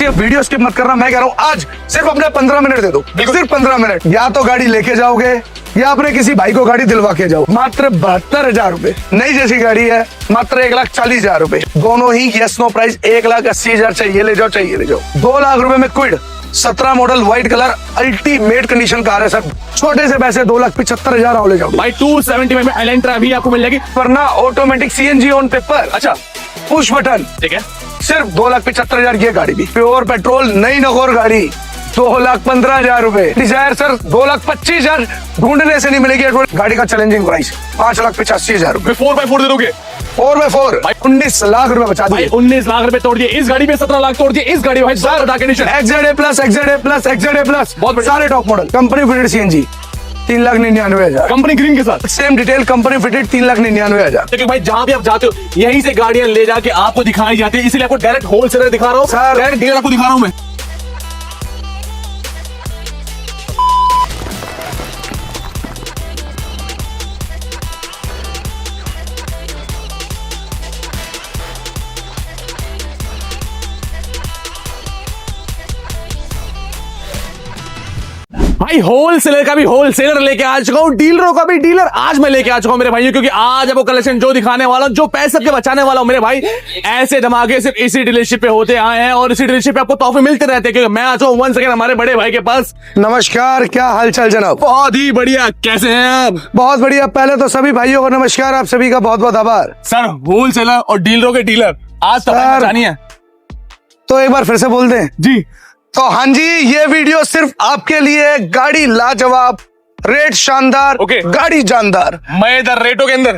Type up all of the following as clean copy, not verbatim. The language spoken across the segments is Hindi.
ये वीडियो स्किप मत करना, मैं कह रहा हूँ आज सिर्फ अपने 15 मिनट दे दो, सिर्फ 15 मिनट। या तो गाड़ी लेके जाओगे या अपने किसी भाई को गाड़ी दिलवा के जाओ। मात्र 72,000 रुपए नई जैसी गाड़ी है, मात्र 1,40,000 रुपए। दोनों ही यस नो प्राइस, 1,80,000 चाहिए ले जाओ, चाहिए ले जाओ। 2 लाख रुपए में Kwid 17 model white colour ultimate condition car है सर। छोटे से पैसे 2,75,000 आओ ले जाओ भाई। 275 में एलेंट्रा भी आपको मिल जाएगी, वरना ऑटोमेटिक सीएनजी ऑन पेपर। अच्छा पुश बटन, ठीक है। सिर्फ 2,75,000 की गाड़ी भी। प्योर पेट्रोल नई नगौर गाड़ी 2,15,000 रुपए। डिजायर सर 2,25,000 ढूंढने से नहीं मिलेगी। गाड़ी का चैलेंजिंग प्राइस 5,85,000 रुपए। 4x4 दे दोगे? 4x4 19 लाख रुपए बचा दिए। 19 लाख रुपए तोड़ दिए इस गाड़ी में, 17 लाख तोड़ दिए इस गाड़ी में भाई। सर XZA प्लस बहुत सारे top model company fitted CNG 3,99,000। Company green के साथ सेम डिटेल कंपनी फिटेड 3,99,000। क्योंकि भाई जहाँ भी आप जाते हो यहीं से गाड़ियां ले जाके आपको दिखाई जाती है, इसीलिए आपको डायरेक्ट होलसेलर दिखा रहा हूँ सर। डायरेक्ट डीलर आपको दिखा रहा हूँ मैं। भाई होलसेलर का भी होलसेलर लेके आ चुका हूँ, डीलरों का भी डीलर आज मैं लेके आ चुका हूँ मेरे भाइयों। क्योंकि आज आपको कलेक्शन जो दिखाने वाला हूँ, जो पैसे के बचाने वाला हूँ मेरे भाई, ऐसे धमाके सिर्फ इसी डीलरशिप पे होते आए हैं और इसी डीलरशिप पे आपको तोहफे मिलते रहते हैं। क्योंकि मैं आ चुका हूँ 1 सेकंड हमारे बड़े भाई के पास। नमस्कार, क्या हाल चाल जनाब? बहुत ही बढ़िया, कैसे हैं आप? बहुत बढ़िया। पहले तो सभी भाइयों को नमस्कार, आप सभी का बहुत बहुत आभार। सर होलसेलर और डीलरों के डीलर आज तो बचानी है, तो एक बार फिर से बोल दें जी। तो हाँ जी, ये वीडियो सिर्फ आपके लिए। गाड़ी लाजवाब, रेट शानदार, ओके। गाड़ी जानदार। मैं इधर रेटों के अंदर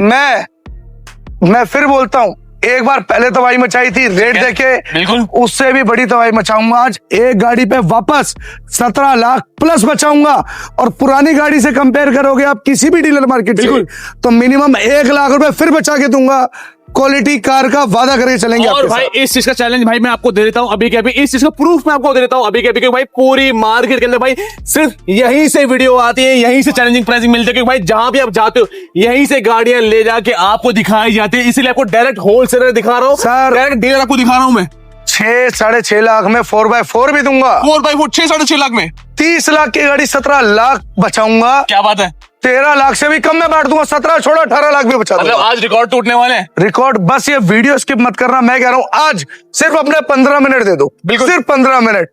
मैं फिर बोलता हूँ, एक बार पहले तबाही मचाई थी रेट देके, बिल्कुल उससे भी बड़ी तबाही मचाऊंगा आज। एक गाड़ी पे वापस 17 लाख प्लस बचाऊंगा। और पुरानी गाड़ी से कंपेयर करोगे आप किसी भी डीलर मार्केट से, तो मिनिमम 1 लाख रुपए फिर बचा के दूंगा। क्वालिटी कार का वादा करके चलेंगे। और भाई इस चीज का चैलेंज भाई मैं आपको दे देता हूं अभी के अभी, इस चीज का प्रूफ मैं आपको दे देता हूं अभी के अभी। क्योंकि भाई पूरी मार्केट के अंदर भाई सिर्फ यहीं से वीडियो आती है, यहीं से चैलेंजिंग प्राइसिंग मिलती है। क्योंकि भाई जहां भी आप जाते हो यहीं से गाड़ियां ले जाके आपको दिखाई जाती है, इसीलिए आपको डायरेक्ट होलसेलर दिखा रहा हूँ सर, डायरेक्ट डीलर आपको दिखा रहा हूँ मैं। 6-6.5 लाख में 4x4 भी दूंगा। 4x4 6-6.5 लाख में 30 लाख की गाड़ी 17 लाख बचाऊंगा। क्या बात है? 13 लाख से भी कम में बांट दूंगा। 17 छोड़ा 18 लाख भी बचा दूंगा। मतलब आज रिकॉर्ड टूटने वाले हैं। रिकॉर्ड। बस ये वीडियो स्किप मत करना, मैं कह रहा हूँ आज सिर्फ अपने 15 मिनट दे दो, सिर्फ 15 मिनट।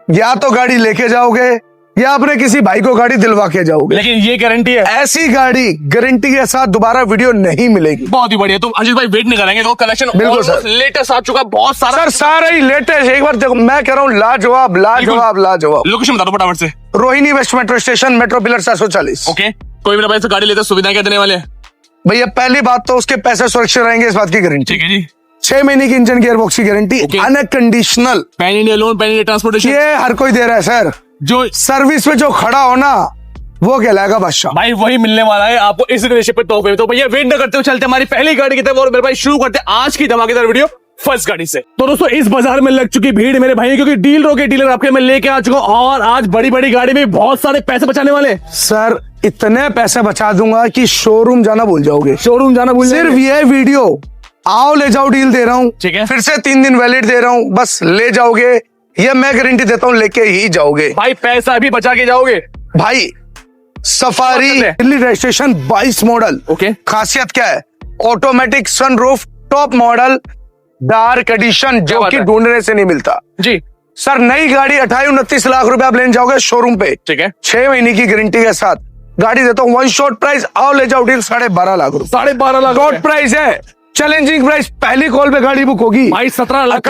या तो गाड़ी लेके जाओगे या अपने किसी भाई को गाड़ी दिलवा के जाओगे, लेकिन ये गारंटी है, ऐसी गाड़ी गारंटी के साथ दोबारा वीडियो नहीं मिलेगी। बहुत ही बढ़िया। तो अजीत भाई वेट नहीं करेंगे, तो कलेक्शन बिल्कुल सर, लेटेस्ट आ चुका बहुत सारा सर, सारा ही लेटेस्ट। एक बार देखो, मैं कह रहा हूँ लाजवाब लाजवाब लाजवाब। लोकेशन बता दो फटाफट से। Rohini waste metro station, metro pillar 740। Okay, कोई भी भाई से गाड़ी लेते सुविधा क्या देने वाले हैं? भैया पहली बात तो उसके पैसे सुरक्षित रहेंगे, इस बात की गारंटी। ठीक है जी। 6 महीने की इंजन गियर बॉक्स की guarantee, unconditional. Pan India loan, pan India transportation, ये हर कोई दे रहा है सर। जो सर्विस पे जो खड़ा हो ना, वो कहलाएगा बादशाह। भाई वही मिलने वाला है आपको इस रिलेशनशिप पे तोहफे। तो भैया वेट न करते हुए चलते हमारी पहली गाड़ी की तरफ और मेरे भाई शुरू करते हैं आज की धमाकेदार वीडियो फर्स्ट गाड़ी से। तो दोस्तों इस बाजार में लग चुकी भीड़ मेरे भाई, क्योंकि डीलरों के डीलर आपके मैं लेके आ चुका हूं और आज बड़ी बड़ी गाड़ी में बहुत सारे पैसे बचाने वाले। सर इतने पैसे बचा दूंगा कि शोरूम जाना भूल जाओगे। शोरूम जाना भूल सिर्फ ये वीडियो आओ ले जाओ डील दे रहा हूँ। ठीक है, फिर से 3 दिन वैलिड दे रहा हूँ, बस ले जाओगे, ये मैं गारंटी देता हूँ, लेके ही जाओगे भाई। पैसा भी बचा के जाओगे भाई। Safari Delhi registration 22 model. Okay, खासियत क्या है? Automatic sunroof top model dark edition, जो कि ढूंढने से नहीं मिलता जी। सर नई गाड़ी 28-29 लाख रुपए आप लेने जाओगे शोरूम पे। ठीक है, 6 महीने की गारंटी के साथ गाड़ी देता हूँ। 1 शॉट प्राइस, आओ ले जाओ डील 12.5 लाख रुपए। 12.5 लाख डॉट प्राइस है, चैलेंजिंग प्राइस। पहली कॉल पे गाड़ी बुक होगी भाई। 17 लाख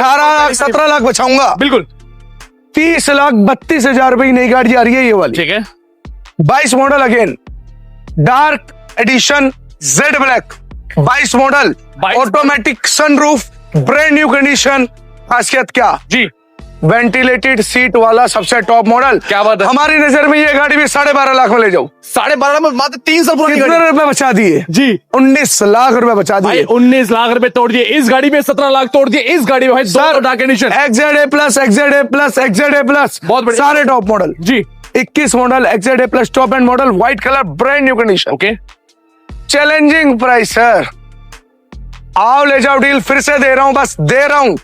17 लाख बचाऊंगा। बिल्कुल। 30,32,000 रुपए की नई गाड़ी आ रही है ये वाली। ठीक है, 22 model again, dark edition Z black 22 model, automatic sunroof, brand new condition. खासियत क्या जी? वेंटिलेटेड सीट वाला सबसे टॉप मॉडल। क्या बात है? हमारी नजर में ये गाड़ी भी 12.5 लाख में ले जाओ। 12.5 में मात्र 3 साल पुरानी कितने रुपए बचा दिए जी? 19 लाख रुपए बचा दिए। 19 लाख रुपए तोड़ दिए इस गाड़ी में, 17 लाख तोड़ दिए इस गाड़ी में भाई। Sir dark edition, XZA plus बहुत बढ़िया, सारे टॉप मॉडल जी। 21 model XZA plus top end model white colour, brand new condition. Okay, challenging price sir, आओ ले जाओ डील। फिर से दे रहा हूं, बस दे रहा हूं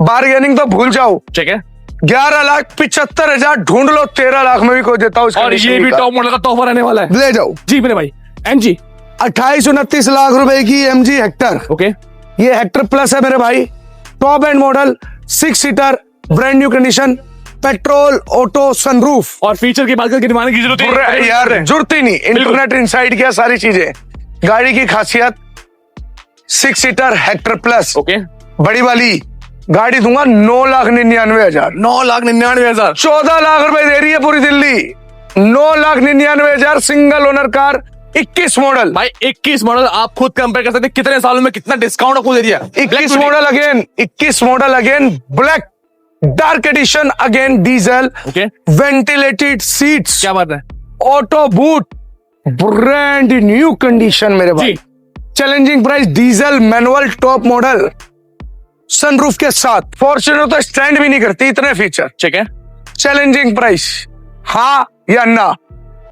बार्गेनिंग तो भूल जाओ। ठीक है, 11,75,000 ढूंढ लो, 13 लाख में भी कोई देता हूँ। और ये भी टॉप मॉडल का तोहफा रहने वाला है। ले जाओ जी मेरे भाई। MG 28-29 लाख रुपए की MG हेक्टर। ओके, ये हेक्टर प्लस है मेरे भाई, top end model, 6 seater, brand new condition, petrol, auto, sunroof. और फीचर की बात करके दिमाग की जरूरत है यार जरूरत ही नहीं, इंटरनेट इनसाइड क्या सारी चीजें। गाड़ी की खासियत 6 सीटर हेक्टर प्लस। ओके, बड़ी वाली गाड़ी दूंगा 9,99,000। 9,99,000। 14 लाख रुपए दे रही है पूरी Delhi. 9,99,000 single owner car, 21 model. भाई 21 मॉडल आप खुद कंपेयर कर सकते हैं कितने सालों में कितना डिस्काउंट आपको दे दिया। 21 model again, 21 model again, black dark edition again, diesel, okay, ventilated seats, क्या बात है। Auto boot, brand new condition मेरे भाई। Challenging price, diesel manual top model, sunroof के साथ। फॉर्च्यूनर तो स्टैंड भी नहीं करती, इतने फीचर। ठीक है, चैलेंजिंग प्राइस हाँ या ना,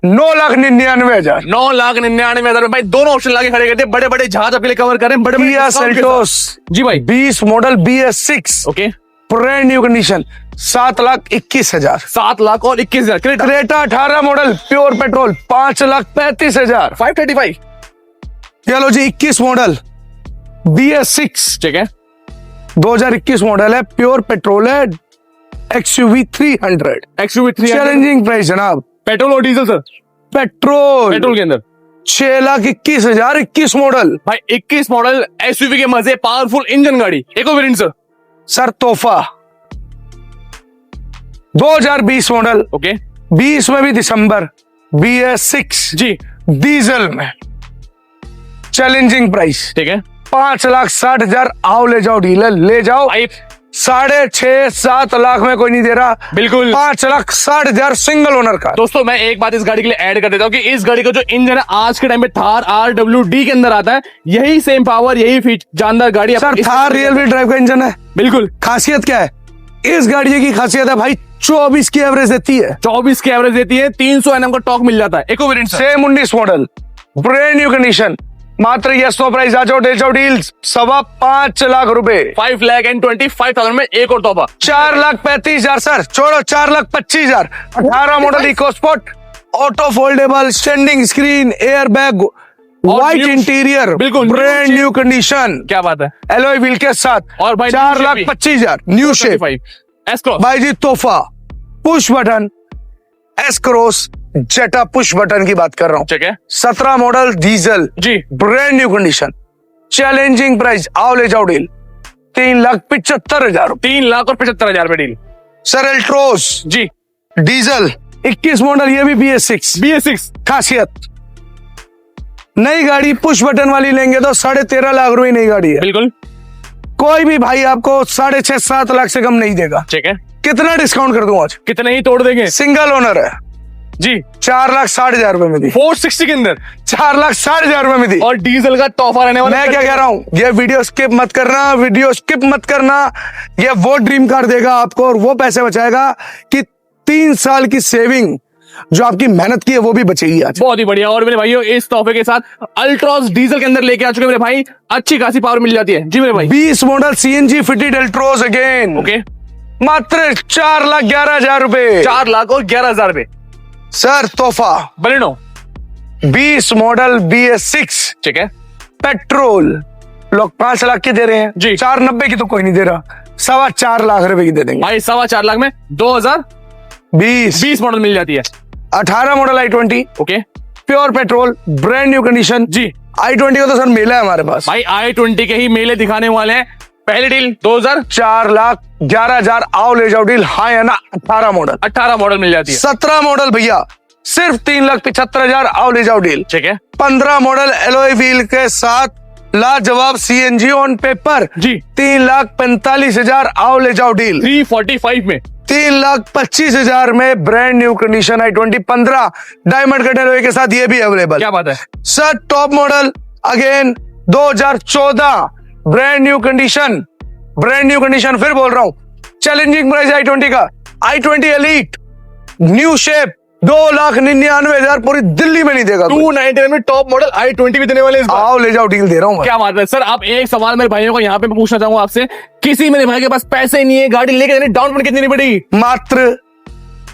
9,99,000। 9,99,000 भाई। दोनों ऑप्शन लाके खड़े करते, बड़े बड़े जहाज आपके लिए कवर करें, बड़े किया discount के सेल्टोस साथ। जी भाई। 20 model BS6, okay, brand new condition, 7,21,000। 7,21,000। Creta 18 model pure petrol, 5,35,000। 535। चलो जी 21 मॉडल BS6, ठीक है, 2021 मॉडल है, प्योर पेट्रोल है, XUV 300। XUV 300। चैलेंजिंग प्राइस जनाब, पेट्रोल और डीजल सर। पेट्रोल के अंदर 6,21,000। 21 मॉडल भाई, 21 मॉडल SUV के मजे, पावरफुल इंजन गाड़ी, इको वेरिएंट सर। सर तोहफा। 2020 मॉडल, ओके, 20 में भी दिसंबर, BS6 जी, डीजल में। चैलेंजिंग प्राइस ठीक है 5,60,000। आओ ले जाओ डीलर, ले जाओ। भाई। 6.5-7 लाख में कोई नहीं दे रहा, बिल्कुल। 5,60,000 सिंगल ओनर का। दोस्तों मैं एक बात इस गाड़ी के लिए ऐड कर देता हूँ कि इस गाड़ी का जो इंजन है आज के टाइम पे थार RWD के अंदर आता है, यही सेम पावर, यही फीचर, जानदार गाड़ी। Sir Thar real wheel drive का इंजन है। बिल्कुल। खासियत क्या है इस गाड़ी की? खासियत है भाई 24 की एवरेज देती है, 24 की एवरेज देती है, 300 NM का टॉर्क मिल जाता है। Eco variant sir. Same 19 model, brand new condition, मात्र यस नो प्राइस। आ जाओ ले जाओ डील्स, 5.25 लाख रुपए, 5,25,000 में एक और तोहफा। 4,35,000 सर, छोड़ो 4,25,000। 18 model EcoSport, auto foldable, standing screen, air bag, white new- interior, बिल्कुल, ब्रांड न्यू कंडीशन, क्या बात है। एलॉय व्हील के साथ, और भाई 4,25,000। New shape 25 S cross. भाई जी, तोहफा, push button, S cross, Zeta push button की बात कर रहा हूँ। ठीक है 17 मॉडल डीजल, जी, brand new condition, challenging price. आओ ले जाओ डील, 3,75,000। 3,75,000 रुपए डील सर एल्ट्रोस जी, डीजल 21 मॉडल, ये भी BS6। BS6। खासियत, नई गाड़ी पुश बटन वाली लेंगे तो 13.5 लाख रुपए नई गाड़ी है। बिल्कुल। कोई भी भाई आपको 6.5-7 लाख से कम नहीं देगा। ठीक है, कितना डिस्काउंट कर दूं आज? कितने ही तोड़ देंगे सिंगल ओनर है, जी। 4,60,000 रुपए में दी, 460 के अंदर 4,60,000 रुपए में दी। और डीजल का तोहफा रहने वाला। मैं क्या कह रहा हूँ, ये वीडियो स्किप मत करना, वीडियो स्किप मत करना। ये वो ड्रीम कार देगा आपको और वो पैसे बचाएगा कि 3 साल की सेविंग जो आपकी मेहनत की है वो भी बचेगी आज। बहुत ही बढ़िया। और मेरे भाइयों इस तोहफे के साथ अल्ट्रॉस डीजल के अंदर लेके आ चुके मेरे भाई, अच्छी खासी पावर मिल जाती है। जी मेरे भाई। 20 model CNG fitted Altroz again, okay, मात्र 4,11,000 रुपए। 4,11,000 रुपए सर तोहफा बलिनो 20 मॉडल BS6 ठीक है पेट्रोल लोग 5 लाख की दे रहे हैं जी। 490 की तो कोई नहीं दे रहा, 4.25 लाख रुपए की दे देंगे भाई 4.25 लाख में 2020 मॉडल मिल जाती है 18 model I20 okay pure petrol brand new condition जी I20 का तो सर मेला है हमारे पास भाई I20 के ही मेले दिखाने वाले हैं पहली डील 4,11,000 आओ ले जाओ डील हाँ है ना 18 मॉडल 18 मॉडल मिल जाती है 17 मॉडल भैया सिर्फ 3,75,000 आओ ले जाओ डील ठीक है 15 मॉडल एलॉय व्हील के साथ लाजवाब CNG ऑन पेपर जी 3,45,000 आओ ले जाओ डील 345 में 3,25,000 में brand new condition I20 15 diamond cut alloy के साथ ये भी अवेलेबल क्या बात है sir top model again 2014 brand new condition फिर बोल रहा हूं चैलेंजिंग प्राइस I20 का I20 एलीट न्यू शेप 2,99,000 पूरी दिल्ली में नहीं देगा कोई। 299 में टॉप मॉडल i20 भी देने वाले इस बार। आओ ले जाओ, डील दे रहा हूँ मैं। क्या बात है सर। आप एक सवाल मेरे भाइयों को यहाँ पे मैं पूछना चाहूंगा आपसे, किसी मेरे भाई के पास पैसे नहीं है, गाड़ी लेके देने, डाउन पेमेंट कितनी नहीं पड़ेगी? मात्र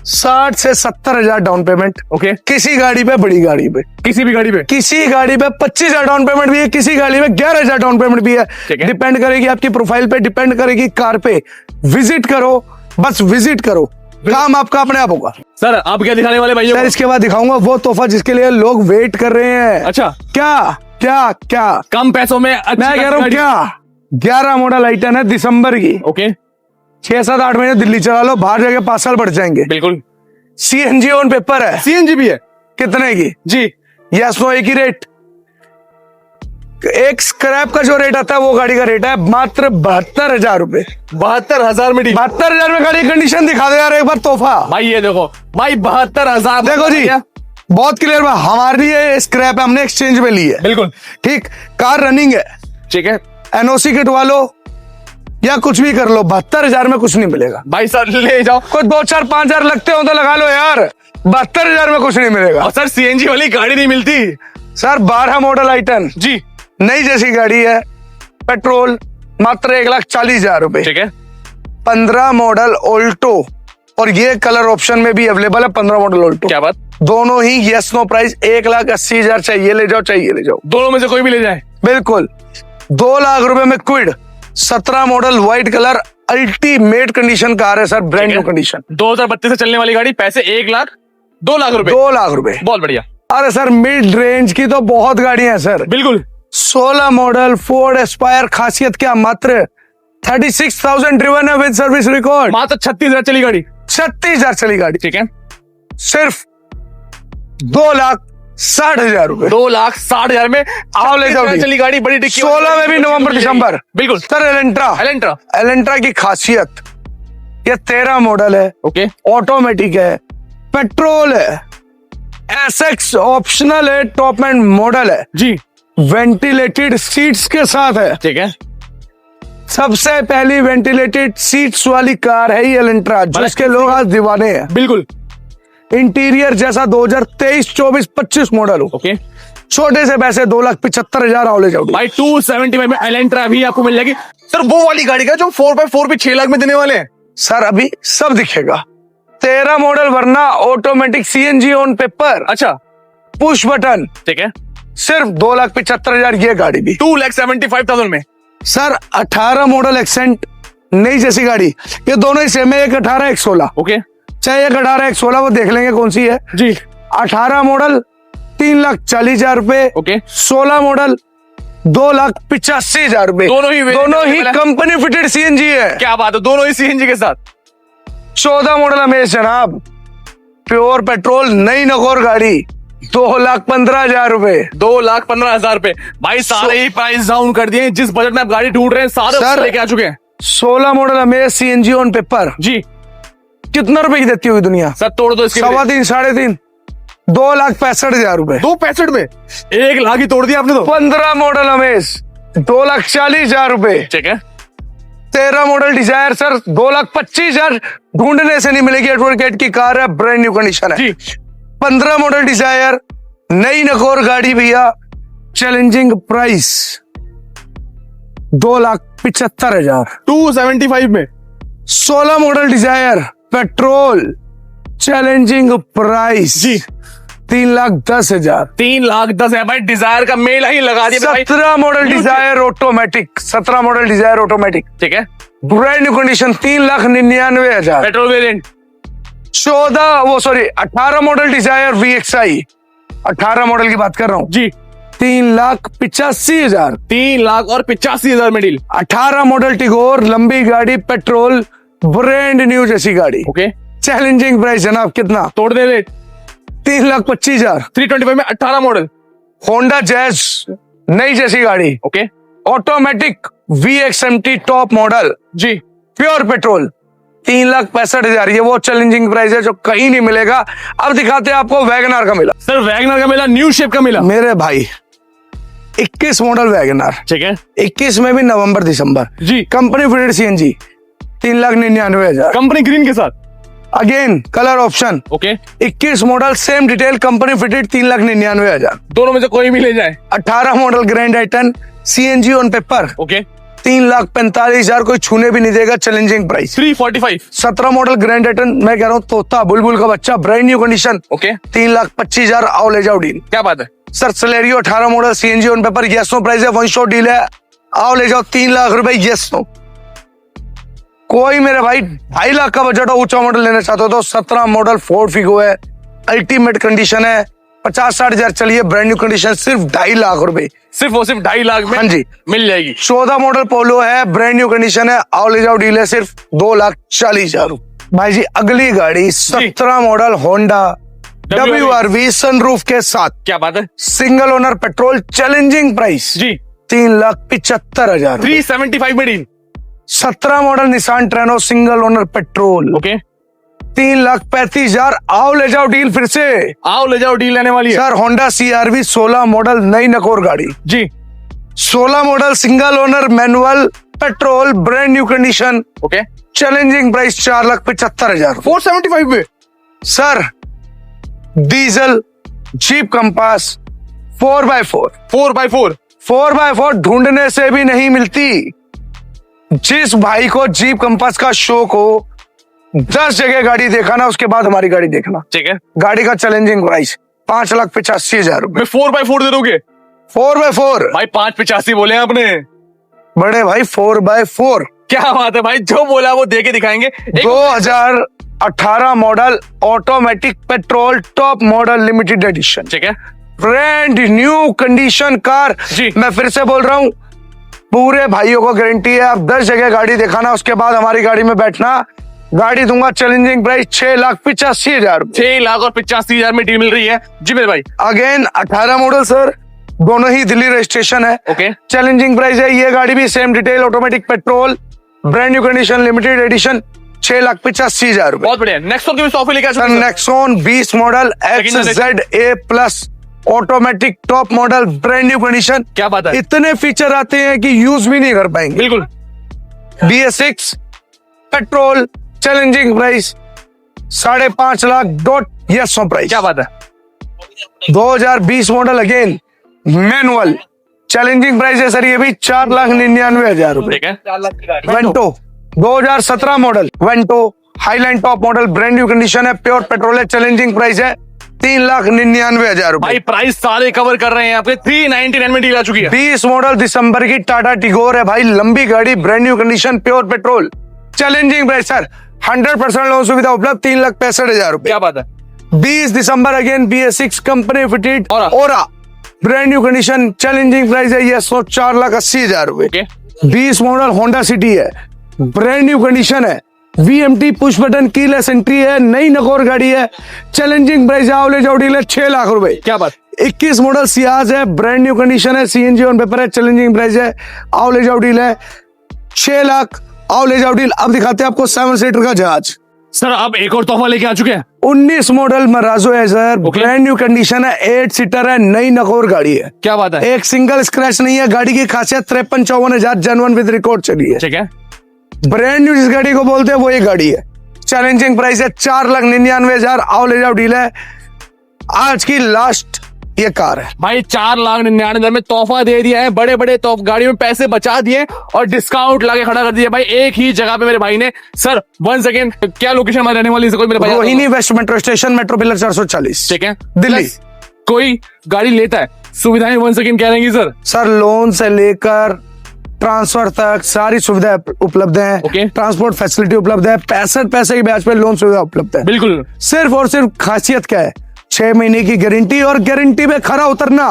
60 से 70,000 डाउन पेमेंट। ओके, किसी गाड़ी पे, बड़ी गाड़ी पे, किसी भी गाड़ी पे। किसी गाड़ी पे 25,000 डाउन पेमेंट भी है, किसी गाड़ी में 11,000 डाउन पेमेंट भी है। ठीक है। डिपेंड करेगी आपकी प्रोफाइल पे, डिपेंड करेगी कार पे। विजिट करो, बस विजिट करो, काम आपका अपने आप होगा। सर आप क्या दिखाने वाले भाइयों सर को? इसके बाद दिखाऊंगा वो तोहफा जिसके लिए लोग वेट कर रहे हैं। अच्छा, क्या क्या क्या कम पैसों में अच्छी मैं कह रहा हूँ गाड़ी। क्या, 11 मॉडल आई-10 है दिसंबर की। ओके, 6-7-8 महीने दिल्ली चला लो, बाहर जाके 5 साल बढ़ जाएंगे। बिल्कुल। CNG ऑन पेपर है। सीएनजी भी है कितने की? जी। यस नो एक ही रेट। एक स्क्रैप का जो रेट आता है वो गाड़ी का रेट है मात्र 72,000 रुपए। 72,000 में 72,000 में गाड़ी कंडीशन दिखा दे यार एक बार तोहफा। भाई ये देखो भाई, 72,000। देखो जी, बहुत क्लियर है, हमारे लिए स्क्रैप है, हमने एक्सचेंज में ली है। बिल्कुल ठीक, कार रनिंग है, ठीक है NOC कटवा लो या कुछ भी कर लो, 72,000 में कुछ नहीं मिलेगा। भाई। सर ले जाओ। कोई 2-4-5,000 लगते हो तो लगा लो यार, 72,000 में कुछ नहीं मिलेगा। और सर सीएनजी वाली गाड़ी नहीं मिलती। सर 12 मॉडल आई-10 जी, नई जैसी गाड़ी है, पेट्रोल, मात्र 1,40,000 रुपए। ठीक है। 15 मॉडल ऑल्टो, और ये कलर ऑप्शन में भी अवेलेबल है। 15 मॉडल ऑल्टो, क्या बात। दोनों ही यस नो प्राइस 1,80,000। चाहिए ले जाओ, चाहिए ले जाओ, दोनों में से कोई भी ले जाए। बिल्कुल। 2 लाख रुपए में Kwid 17 model white colour ultimate condition car है सर, ब्रांड न्यू कंडीशन। 2032 से चलने वाली गाड़ी, पैसे 2 लाख रुपए। 2 लाख रुपए, बहुत बढ़िया। अरे सर मिड रेंज की तो बहुत गाड़ियां हैं सर। बिल्कुल। 16 मॉडल फोर्ड एस्पायर, खासियत क्या, मात्र 36,000 ड्रिवन है विद सर्विस रिकॉर्ड। मात्र 36,000 चली गाड़ी। 36,000 चली गाड़ी, ठीक है। सिर्फ 2,60,000 रुपए। 2,60,000 में आओ ले जाओ, 36,000 चली गाड़ी, बड़ी डिक्की। 16 में भी नवंबर दिसंबर। बिल्कुल। सर एलेंट्रा, एलेंट्रा की खासियत, ये 13 मॉडल है, ओके, ऑटोमेटिक है, पेट्रोल है, एसएक्स ऑप्शनल है, टॉप एंड मॉडल है जी, वेंटिलेटेड सीट्स के साथ है। ठीक है। सबसे पहली वेंटिलेटेड सीट्स वाली कार है ये एलेंट्रा, जिसके लोग आज दीवाने हैं। बिल्कुल। इंटीरियर जैसा 2023, 24, 25 मॉडल हो, ओके। छोटे से पैसे 2,75,000। आओ ले जाओ भाई 275 में एलेंट्रा भी आपको मिल जाएगी। सर वो वाली गाड़ी का जो 4x4 पे 6 लाख में देने वाले हैं। सर अभी सब दिखेगा। 13 मॉडल वरना ऑटोमेटिक CNG ऑन पेपर, अच्छा, पुश बटन, ठीक है। सिर्फ 2,75,000 ये गाड़ी भी। 2,75,000 में। सर 18 मॉडल एक्सेंट, नई जैसी गाड़ी, ये दोनों ही सेम है, एक 18 एक 16। ओके, चाहे एक 18 एक 16, वो देख लेंगे कौन सी है जी। 18 मॉडल 3,40,000 रुपए, ओके। 16 मॉडल 2,85,000 रुपए। दोनों ही कंपनी फिटेड CNG है। क्या बात है, दोनों ही सीएनजी के साथ। 14 मॉडल अमेज जनाब, प्योर पेट्रोल, नई नगौर गाड़ी, 2,15,000 रुपए। 2,15,000 रुपए। भाई सारे ही प्राइस डाउन कर दिए। जिस बजट में आप गाड़ी ढूंढ रहे हैं सारे सर, लेके आ चुके हैं। 16 model Amaze CNG on paper जी। कितना रुपए की देती होगी दुनिया? सर तोड़ दो इसके। 3.25, 3.5, 2,65,000 रुपए। 2,65 में 1 लाख ही तोड़ दिया आपने तो। 15 मॉडल अमेज 2,40,000 रुपए। ठीक है। 13 मॉडल डिजायर सर 2,25,000, ढूंढने से नहीं मिलेगी, एडवोकेट की कार है, ब्रांड न्यू कंडीशन है जी। 15 मॉडल डिजायर, नई नगौर गाड़ी भैया, चैलेंजिंग प्राइस 2,75,000। 275 में 16 model Dzire petrol, challenging price जी 3,10,000। 3,10,000। भाई डिजायर का मेल ही लगा दिया भाई। 17 model Dzire automatic, 17 model Dzire automatic, ठीक है। Brand new condition, 3,99,000। Petrol variant. 18 model Dzire VXI, 18 model की बात कर रहा हूँ जी, 3,85,000। 3,85,000 में डील। 18 मॉडल टिगोर, लंबी गाड़ी, पेट्रोल, ब्रांड न्यू जैसी गाड़ी, ओके। चैलेंजिंग प्राइस जनाब, कितना? तोड़ दे रेट। 3,25,000। 325 में 18 मॉडल, होंडा जैज, नई जैसी गाड़ी, okay automatic VXMT top model, जी, प्योर पेट्रोल, 3,65,000। ये वो चैलेंजिंग प्राइस है जो कहीं नहीं मिलेगा। अब दिखाते हैं आपको वैगनआर का मिला। सर वैगनर का मिला, न्यू शेप का मिला। मेरे भाई 21 मॉडल वैगनआर, ठीक है 21 में भी नवंबर दिसंबर, जी। Company fitted CNG, 3,99,000। Company green के साथ, again colour option, okay 21 model same detail company fitted 3,99,000। दोनों में से कोई भी ले जाए। 18 model grand i ten CNG on paper okay 3,45,000, कोई छूने भी नहीं देगा, challenging price. 345 17 model grand i ten, मैं कह रहा हूँ तोता बुलबुल का बच्चा, ब्रांड न्यू कंडीशन, ओके 3,25,000, आओ ले जाओ डील। क्या बात है sir Celerio 18 model CNG on paper, yes no price है, वन शॉट डील है, आओ ले जाओ 3 लाख रुपए, यस नो। कोई मेरे भाई 2.5 लाख का बजट हो, ऊंचा मॉडल लेना चाहते हो तो 17 मॉडल फोर्ड फिगो है, अल्टीमेट कंडीशन है, 50-60 हजार चलिए, ब्रांड न्यू कंडीशन, सिर्फ 2.5 लाख रुपए, सिर्फ 2.5 लाख में हाँ जी मिल जाएगी। 14 मॉडल पोलो है, ब्रांड न्यू कंडीशन है, आओ ले जाओ डील है, सिर्फ 2,40,000। भाई जी अगली गाड़ी 17 मॉडल होंडा WRV सनरूफ के साथ, क्या बात है single owner petrol, challenging price जी 3,75,000। 375 में deal. 17 model Nissan Terrano single owner petrol, okay 3,35,000, आओ ले जाओ डील फिर से। आओ ले जाओ डील लेने वाली है सर होंडा CRV 16 मॉडल नई नकोर गाड़ी, जी 16 model single owner manual petrol, brand new condition, okay challenging price 4,75,000। 475 में sir diesel jeep compass 4x4, 4x4 4x4 ढूंढने से भी नहीं मिलती। जिस भाई को जीप कंपास का शौक हो, 10 जगह गाड़ी देखा ना, उसके बाद हमारी गाड़ी देखना। ठीक है गाड़ी का चैलेंजिंग प्राइस 5,85,000 रुपए। मैं 4x4 दे दोगे 4x4 भाई? 585 बोले हैं आपने। बड़े भाई 4x4 क्या बात है भाई, जो बोला वो दे के दिखाएंगे। 2018 model automatic petrol top model limited edition, ठीक है ब्रांड न्यू कंडीशन कार जी। मैं फिर से बोल रहा हूँ, पूरे भाइयों को गारंटी है, आप 10 जगह गाड़ी दिखाना, उसके बाद हमारी गाड़ी में बैठना, गाड़ी दूंगा चैलेंजिंग प्राइस 6,85,000। 6,85,000 में डील मिल रही है जी मेरे भाई। अगेन 18 मॉडल सर, दोनों ही दिल्ली रजिस्ट्रेशन है, ओके चैलेंजिंग प्राइस है, ये गाड़ी भी same detail automatic petrol, brand new condition limited edition, 6,85,000 रुपए। बहुत बढ़िया। नेक्स्ट की स्टॉक लेके आ सर सकते हैं Nexon 20 model XZA plus automatic top model, brand new condition, क्या बात है, इतने फीचर आते हैं कि यूज भी नहीं कर पाएंगे। बिल्कुल BS6 petrol, challenging price 5.5 lakh dot, yes no price. क्या बात है 2020 model again manual, challenging price है सर, ये भी 4,99,000 रुपए। ठीक है Vento 2017 model, Vento Highline top model, brand new condition है, प्योर पेट्रोल है, चैलेंजिंग प्राइस है 3,99,000 रुपए। भाई प्राइस सारे कवर कर रहे हैं आपके। 399 में डील आ चुकी है। 20 मॉडल दिसंबर की टाटा टिगोर है भाई, लंबी गाड़ी, brand new condition, pure petrol, challenging price sir, 100% loan सुविधा उपलब्ध, 3,65,000 रुपए। क्या बात है 20 दिसंबर again BS6 company fitted Aura। Aura, brand new condition, challenging price है ये 4,80,000 रुपए। ओके 20 मॉडल होंडा सिटी है, ब्रांड न्यू कंडीशन है, VMT push button keyless entry है, नई नकोर गाड़ी है, चैलेंजिंग प्राइस आओ ले जाओ डील है 6 लाख रुपए। क्या बात 21 मॉडल सियाज है, ब्रांड न्यू कंडीशन है, CNG ऑन पेपर है, चैलेंजिंग प्राइस है, आओ ले जाओ डील है 6 लाख, आओ ले जाओ डील। अब दिखाते हैं आपको 7 सीटर का जहाज। सर अब एक और तोहफा लेके आ चुके हैं। 19 मॉडल मराजो है sir, Okay। Brand new condition है, 8 सीटर है, नई नकोर गाड़ी है, क्या बात है एक सिंगल स्क्रैच नहीं है, गाड़ी की खासियत 53-54 हजार जनवन विद रिकॉर्ड चली है, ठीक है ब्रांड न्यू जिस गाड़ी को बोलते हैं वो ये गाड़ी है, चैलेंजिंग प्राइस है 4,99,000, आओ ले जाओ डील है, आज की लास्ट ये कार है भाई। 4,99,000 में तोहफा दे दिया है, बड़े बड़े गाड़ियों में पैसे बचा दिए और डिस्काउंट लाके खड़ा कर दिया भाई एक ही जगह पे मेरे भाई ने। सर वंस अगेन क्या लोकेशन हमारे रहने वाली है कोई मेरे भाई? Rohini waste metro station, metro pillar 440, ठीक है दिल्ली। Plus, कोई गाड़ी लेता है सुविधाएं वंस अगेन क्या रहेंगी सर? सर लोन से लेकर ट्रांसफर तक सारी सुविधाएं उपलब्ध है, Okay। ट्रांसपोर्ट फैसिलिटी उपलब्ध है, 65 पैसे की ब्याज पे लोन सुविधा उपलब्ध है। बिल्कुल सिर्फ और सिर्फ खासियत क्या है, 6 महीने की गारंटी और गारंटी पे खरा उतरना,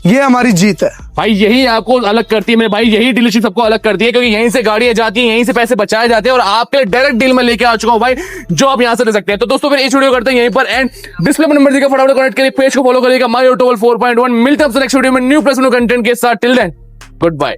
ये हमारी जीत है भाई। यही आपको अलग करती है मेरे भाई, यही डीलरशिप सबको अलग करती है, क्योंकि यहीं से गाड़ियां जाती हैं, यहीं से पैसे बचाए जाते हैं और आपके लिए डायरेक्ट डील में लेके आ चुका हूं भाई, जो आप यहां से ले सकते हैं। तो दोस्तों फिर इस वीडियो करते हैं यहीं पर एंड। डिस्प्ले पर नंबर देकर फटाफट कनेक्ट करिए, पेज को फॉलो करिएगा, माय ऑटो 4.1। मिलते हैं आपसे नेक्स्ट वीडियो में न्यू प्लस कंटेंट के साथ। Till then good bye.